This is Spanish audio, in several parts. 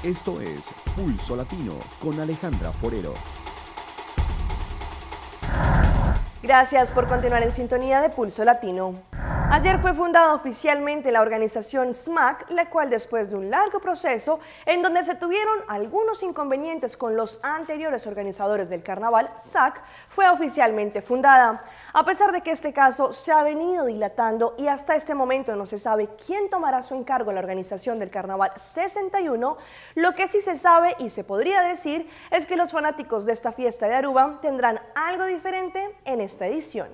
Esto es Pulso Latino con Alejandra Forero. Gracias por continuar en sintonía de Pulso Latino. Ayer fue fundada oficialmente la organización SMAC, la cual después de un largo proceso en donde se tuvieron algunos inconvenientes con los anteriores organizadores del carnaval, SAC, fue oficialmente fundada. A pesar de que este caso se ha venido dilatando y hasta este momento no se sabe quién tomará su encargo en la organización del carnaval 61, lo que sí se sabe y se podría decir es que los fanáticos de esta fiesta de Aruba tendrán algo diferente en esta edición.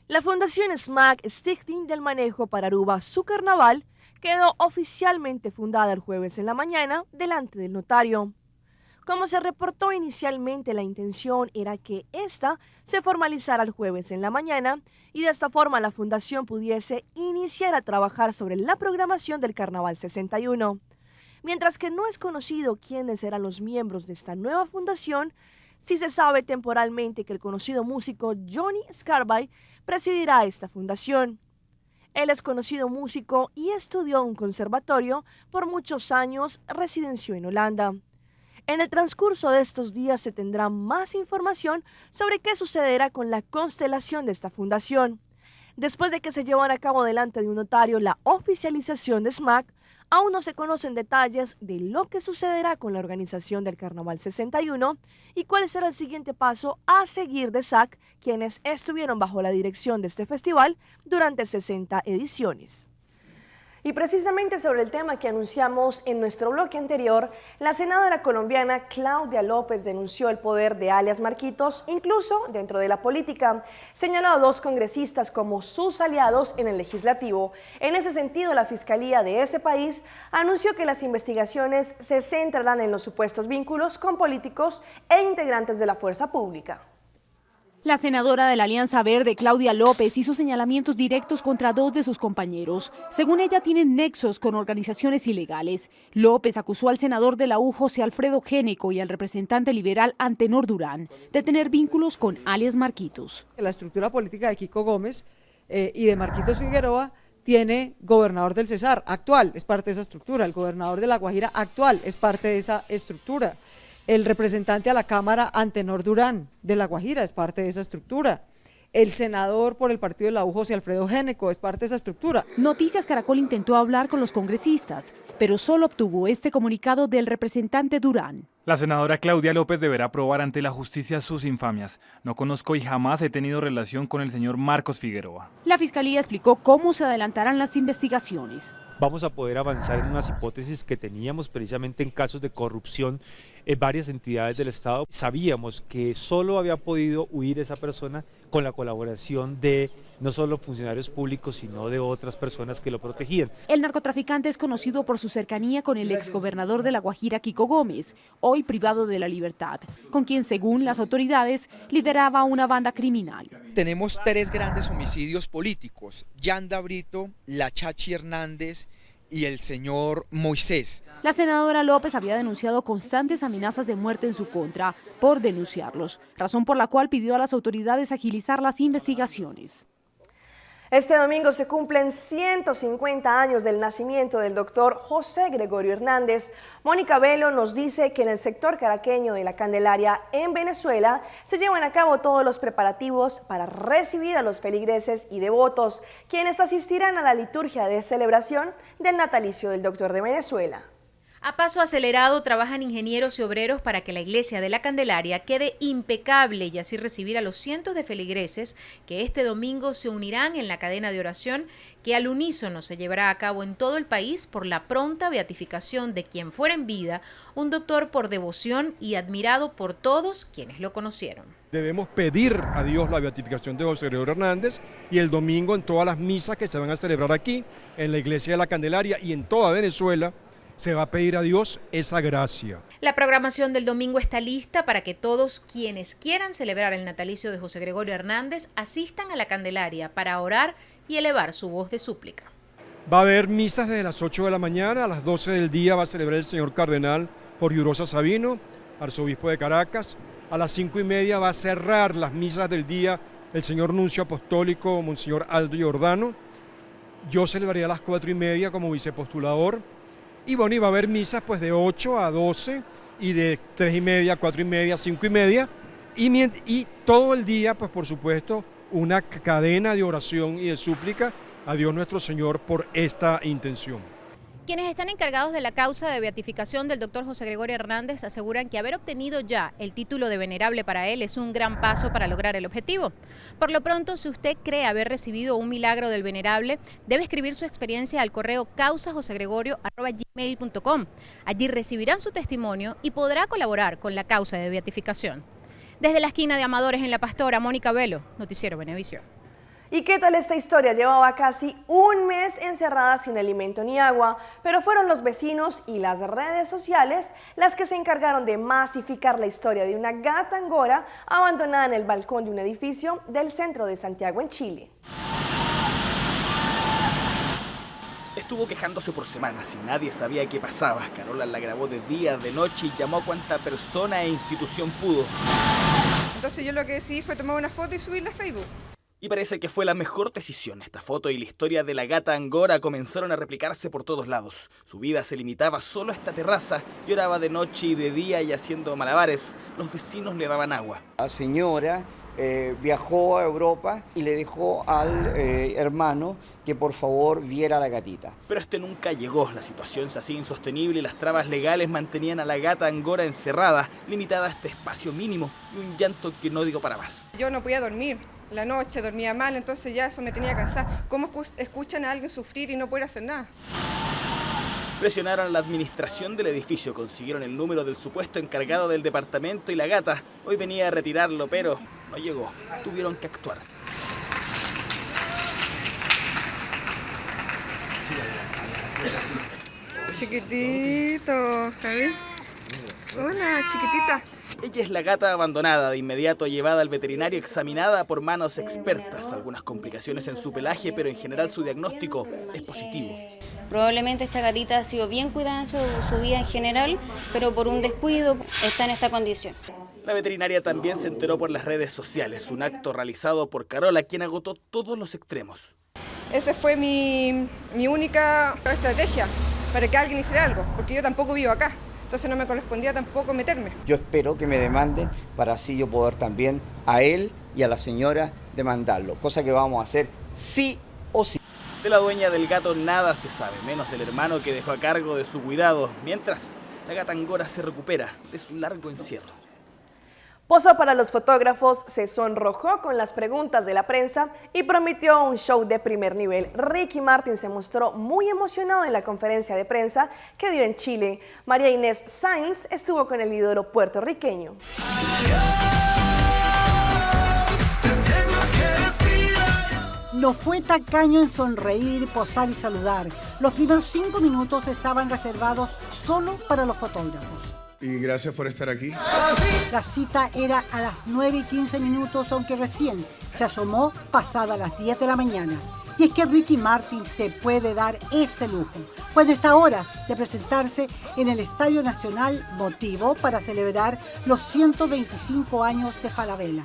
La Fundación SMAC Stichting del Manejo para Aruba Su Carnaval quedó oficialmente fundada el jueves en la mañana delante del notario. Como se reportó inicialmente, la intención era que esta se formalizara el jueves en la mañana y de esta forma la fundación pudiese iniciar a trabajar sobre la programación del Carnaval 61. Mientras que no es conocido quiénes serán los miembros de esta nueva fundación, sí se sabe temporalmente que el conocido músico Johnny Scarbay presidirá esta fundación. Él es conocido músico y estudió en un conservatorio, por muchos años residenció en Holanda. En el transcurso de estos días se tendrá más información sobre qué sucederá con la constelación de esta fundación. Después de que se llevara a cabo delante de un notario la oficialización de SMAC, aún no se conocen detalles de lo que sucederá con la organización del Carnaval 61 y cuál será el siguiente paso a seguir de SAC, quienes estuvieron bajo la dirección de este festival durante 60 ediciones. Y precisamente sobre el tema que anunciamos en nuestro bloque anterior, la senadora colombiana Claudia López denunció el poder de alias Marquitos, incluso dentro de la política. Señaló a dos congresistas como sus aliados en el legislativo. En ese sentido, la fiscalía de ese país anunció que las investigaciones se centrarán en los supuestos vínculos con políticos e integrantes de la fuerza pública. La senadora de la Alianza Verde, Claudia López, hizo señalamientos directos contra dos de sus compañeros. Según ella, tienen nexos con organizaciones ilegales. López acusó al senador de la U, José Alfredo Géneco, y al representante liberal Antenor Durán de tener vínculos con alias Marquitos. La estructura política de Kiko Gómez y de Marquitos Figueroa tiene gobernador del Cesar actual, es parte de esa estructura. El gobernador de La Guajira actual es parte de esa estructura. El representante a la Cámara, Antenor Durán, de La Guajira, es parte de esa estructura. El senador por el partido de la U, José Alfredo Géneco, es parte de esa estructura. Noticias Caracol intentó hablar con los congresistas, pero solo obtuvo este comunicado del representante Durán. La senadora Claudia López deberá probar ante la justicia sus infamias. No conozco y jamás he tenido relación con el señor Marcos Figueroa. La fiscalía explicó cómo se adelantarán las investigaciones. Vamos a poder avanzar en unas hipótesis que teníamos precisamente en casos de corrupción en varias entidades del Estado. Sabíamos que solo había podido huir esa persona con la colaboración de no solo funcionarios públicos, sino de otras personas que lo protegían. El narcotraficante es conocido por su cercanía con el exgobernador de La Guajira, Kiko Gómez, hoy privado de la libertad, con quien, según las autoridades, lideraba una banda criminal. Tenemos tres grandes homicidios políticos: Yanda Brito, La Chachi Hernández y el señor Moisés. La senadora López había denunciado constantes amenazas de muerte en su contra por denunciarlos, razón por la cual pidió a las autoridades agilizar las investigaciones. Este domingo se cumplen 150 años del nacimiento del doctor José Gregorio Hernández. Mónica Velo nos dice que en el sector caraqueño de la Candelaria, en Venezuela, se llevan a cabo todos los preparativos para recibir a los feligreses y devotos, quienes asistirán a la liturgia de celebración del natalicio del doctor de Venezuela. A paso acelerado trabajan ingenieros y obreros para que la iglesia de la Candelaria quede impecable y así recibir a los cientos de feligreses que este domingo se unirán en la cadena de oración que al unísono se llevará a cabo en todo el país por la pronta beatificación de quien fuera en vida, un doctor por devoción y admirado por todos quienes lo conocieron. Debemos pedir a Dios la beatificación de José Gregorio Hernández y el domingo en todas las misas que se van a celebrar aquí, en la iglesia de la Candelaria y en toda Venezuela, se va a pedir a Dios esa gracia. La programación del domingo está lista para que todos quienes quieran celebrar el natalicio de José Gregorio Hernández asistan a la Candelaria para orar y elevar su voz de súplica. Va a haber misas desde las 8 de la mañana, a las 12 del día va a celebrar el señor cardenal Porfiurosa Sabino, arzobispo de Caracas. A las 5:30 va a cerrar las misas del día el señor nuncio apostólico, Monseñor Aldo Giordano. Yo celebraría a las 4:30 como vicepostulador. Y bueno, iba a haber misas pues de 8 a 12 y de 3:30, 4:30, 5:30 y todo el día pues por supuesto una cadena de oración y de súplica a Dios nuestro Señor por esta intención. Quienes están encargados de la causa de beatificación del doctor José Gregorio Hernández aseguran que haber obtenido ya el título de venerable para él es un gran paso para lograr el objetivo. Por lo pronto, si usted cree haber recibido un milagro del venerable, debe escribir su experiencia al correo causajosegregorio@gmail.com. Allí recibirán su testimonio y podrá colaborar con la causa de beatificación. Desde la esquina de Amadores en La Pastora, Mónica Velo, Noticiero Venevisión. ¿Y qué tal esta historia? Llevaba casi un mes encerrada sin alimento ni agua, pero fueron los vecinos y las redes sociales las que se encargaron de masificar la historia de una gata angora abandonada en el balcón de un edificio del centro de Santiago, en Chile. Estuvo quejándose por semanas y nadie sabía qué pasaba. Carola la grabó de día, de noche y llamó a cuanta persona e institución pudo. Entonces yo lo que decidí fue tomar una foto y subirla a Facebook. Y parece que fue la mejor decisión. Esta foto y la historia de la gata angora comenzaron a replicarse por todos lados. Su vida se limitaba solo a esta terraza. Lloraba de noche y de día y haciendo malabares. Los vecinos le daban agua. La señora viajó a Europa y le dejó al hermano que por favor viera a la gatita. Pero este nunca llegó. La situación se hacía insostenible y las trabas legales mantenían a la gata angora encerrada, limitada a este espacio mínimo y un llanto que no dio para más. Yo no podía dormir. La noche dormía mal, entonces ya eso me tenía cansada. ¿Cómo escuchan a alguien sufrir y no poder hacer nada? Presionaron a la administración del edificio, consiguieron el número del supuesto encargado del departamento y la gata hoy venía a retirarlo, pero no llegó. Tuvieron que actuar. Chiquitito, Javi. Hola, chiquitita. Ella es la gata abandonada, de inmediato llevada al veterinario, examinada por manos expertas. Algunas complicaciones en su pelaje, pero en general su diagnóstico es positivo. Probablemente esta gatita ha sido bien cuidada en su vida en general, pero por un descuido está en esta condición. La veterinaria también se enteró por las redes sociales, un acto realizado por Carola, quien agotó todos los extremos. Esa fue mi única estrategia para que alguien hiciera algo, porque yo tampoco vivo acá. Entonces no me correspondía tampoco meterme. Yo espero que me demanden para así yo poder también a él y a la señora demandarlo, cosa que vamos a hacer sí o sí. De la dueña del gato nada se sabe, menos del hermano que dejó a cargo de su cuidado, mientras la gata angora se recupera de su largo encierro. Posó para los fotógrafos, se sonrojó con las preguntas de la prensa y prometió un show de primer nivel. Ricky Martin se mostró muy emocionado en la conferencia de prensa que dio en Chile. María Inés Sainz estuvo con el ídolo puertorriqueño. No fue tacaño en sonreír, posar y saludar. Los primeros 5 minutos estaban reservados solo para los fotógrafos. Y gracias por estar aquí. La cita era a las 9:15, aunque recién se asomó pasada las 10 de la mañana. Y es que Ricky Martin se puede dar ese lujo, pues está a horas de presentarse en el Estadio Nacional, motivo para celebrar los 125 años de Falabella.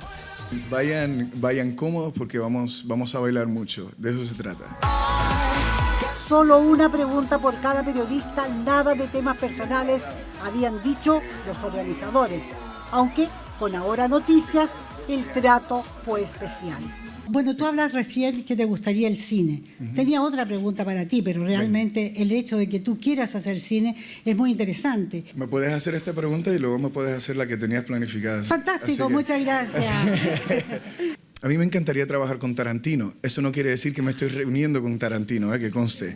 Vayan cómodos porque vamos a bailar mucho, de eso se trata. Solo una pregunta por cada periodista, nada de temas personales, habían dicho los organizadores, aunque con Ahora Noticias el trato fue especial. Bueno, tú hablas recién que te gustaría el cine. Tenía otra pregunta para ti, pero realmente el hecho de que tú quieras hacer cine es muy interesante. Me puedes hacer esta pregunta y luego me puedes hacer la que tenías planificada. Fantástico, muchas gracias. A mí me encantaría trabajar con Tarantino. Eso no quiere decir que me estoy reuniendo con Tarantino, que conste.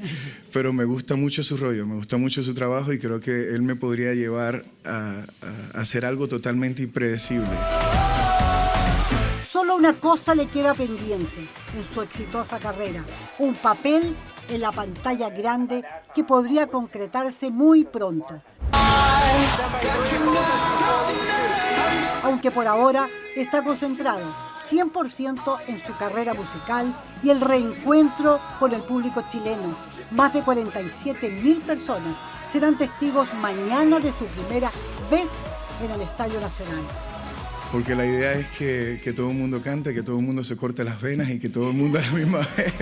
Pero me gusta mucho su rollo, me gusta mucho su trabajo y creo que él me podría llevar a hacer algo totalmente impredecible. Solo una cosa le queda pendiente en su exitosa carrera. Un papel en la pantalla grande que podría concretarse muy pronto. Aunque por ahora está concentrado 100% en su carrera musical y el reencuentro con el público chileno. Más de 47.000 personas serán testigos mañana de su primera vez en el Estadio Nacional. Porque la idea es que todo el mundo cante, que todo el mundo se corte las venas y que todo el mundo a la misma vez.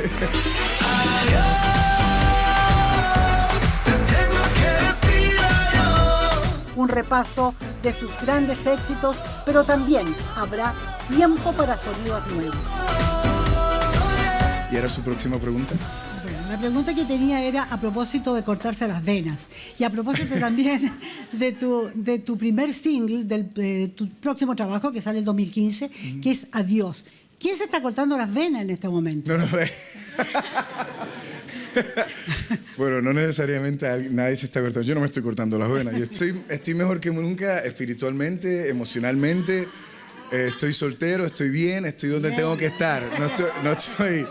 un repaso de sus grandes éxitos, pero también habrá tiempo para sonidos nuevos. ¿Y era su próxima pregunta? Bueno, la pregunta que tenía era a propósito de cortarse las venas y a propósito también de tu primer single, de tu próximo trabajo que sale en 2015, que es Adiós. ¿Quién se está cortando las venas en este momento? No. Bueno, no necesariamente nadie se está cortando. Yo no me estoy cortando las venas. Yo estoy mejor que nunca espiritualmente, emocionalmente. Estoy soltero, estoy bien, estoy donde tengo que estar. No estoy...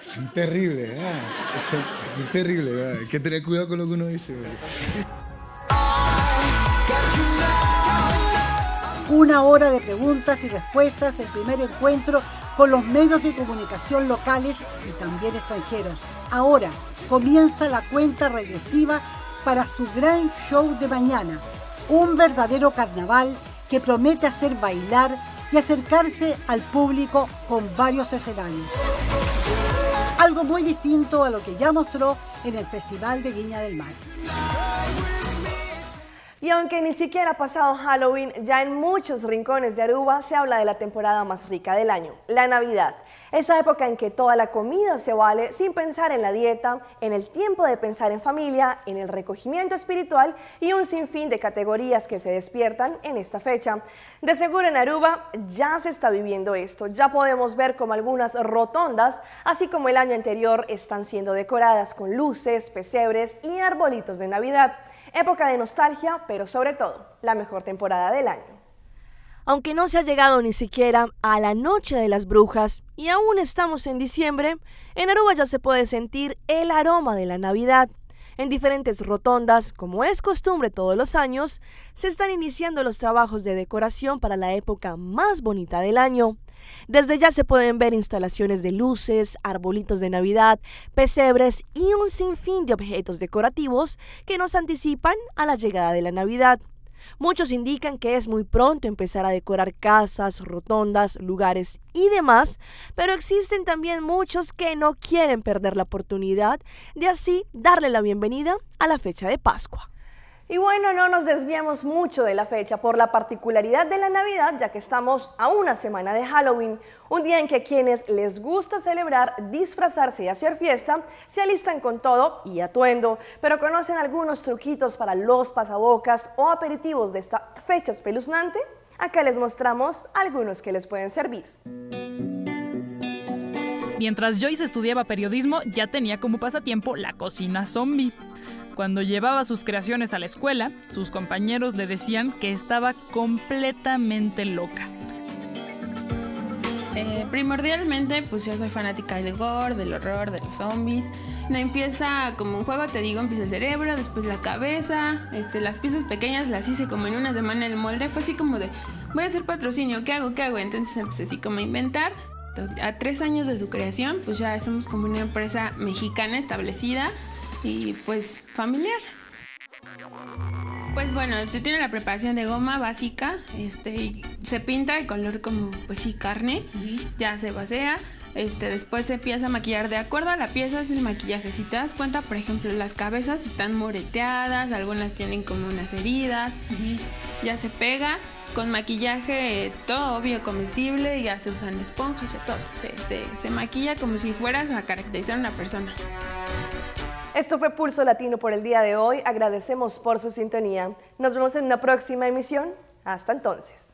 Es terrible, es terrible. Hay que tener cuidado con lo que uno dice. Una hora de preguntas y respuestas, el primer encuentro con los medios de comunicación locales y también extranjeros. Ahora comienza la cuenta regresiva para su gran show de mañana, un verdadero carnaval que promete hacer bailar y acercarse al público con varios escenarios. Algo muy distinto a lo que ya mostró en el Festival de Viña del Mar. Y aunque ni siquiera ha pasado Halloween, ya en muchos rincones de Aruba se habla de la temporada más rica del año, la Navidad. Esa época en que toda la comida se vale sin pensar en la dieta, en el tiempo de pensar en familia, en el recogimiento espiritual y un sinfín de categorías que se despiertan en esta fecha. De seguro en Aruba ya se está viviendo esto. Ya podemos ver como algunas rotondas, así como el año anterior, están siendo decoradas con luces, pesebres y arbolitos de Navidad. Época de nostalgia, pero sobre todo, la mejor temporada del año. Aunque no se ha llegado ni siquiera a la Noche de las Brujas y aún estamos en diciembre, en Aruba ya se puede sentir el aroma de la Navidad. En diferentes rotondas, como es costumbre todos los años, se están iniciando los trabajos de decoración para la época más bonita del año. Desde ya se pueden ver instalaciones de luces, arbolitos de Navidad, pesebres y un sinfín de objetos decorativos que nos anticipan a la llegada de la Navidad. Muchos indican que es muy pronto empezar a decorar casas, rotondas, lugares y demás, pero existen también muchos que no quieren perder la oportunidad de así darle la bienvenida a la fecha de Pascua. Y bueno, no nos desviamos mucho de la fecha por la particularidad de la Navidad, ya que estamos a una semana de Halloween, un día en que quienes les gusta celebrar, disfrazarse y hacer fiesta, se alistan con todo y atuendo, pero conocen algunos truquitos para los pasabocas o aperitivos de esta fecha espeluznante. Acá les mostramos algunos que les pueden servir. Mientras Joyce estudiaba periodismo, ya tenía como pasatiempo la cocina zombie. Cuando llevaba sus creaciones a la escuela, sus compañeros le decían que estaba completamente loca. Primordialmente, pues yo soy fanática del gore, del horror, de los zombies. Empieza como un juego, te digo, empieza el cerebro, después la cabeza, las piezas pequeñas las hice como en una semana en el molde. Fue así como de, voy a hacer patrocinio, ¿qué hago? Entonces empecé así como a inventar. A 3 años de su creación, pues ya somos como una empresa mexicana establecida y pues familiar. Pues bueno, se tiene la preparación de goma básica, se pinta de color como pues sí carne, ya se vacía, después se empieza a maquillar de acuerdo a la pieza, es el maquillaje. Si te das cuenta, por ejemplo, las cabezas están moreteadas, algunas tienen como unas heridas, ya se pega con maquillaje todo obvio, comestible, ya se usan esponjas y todo, se maquilla como si fueras a caracterizar a una persona. Esto fue Pulso Latino por el día de hoy. Agradecemos por su sintonía. Nos vemos en una próxima emisión. Hasta entonces.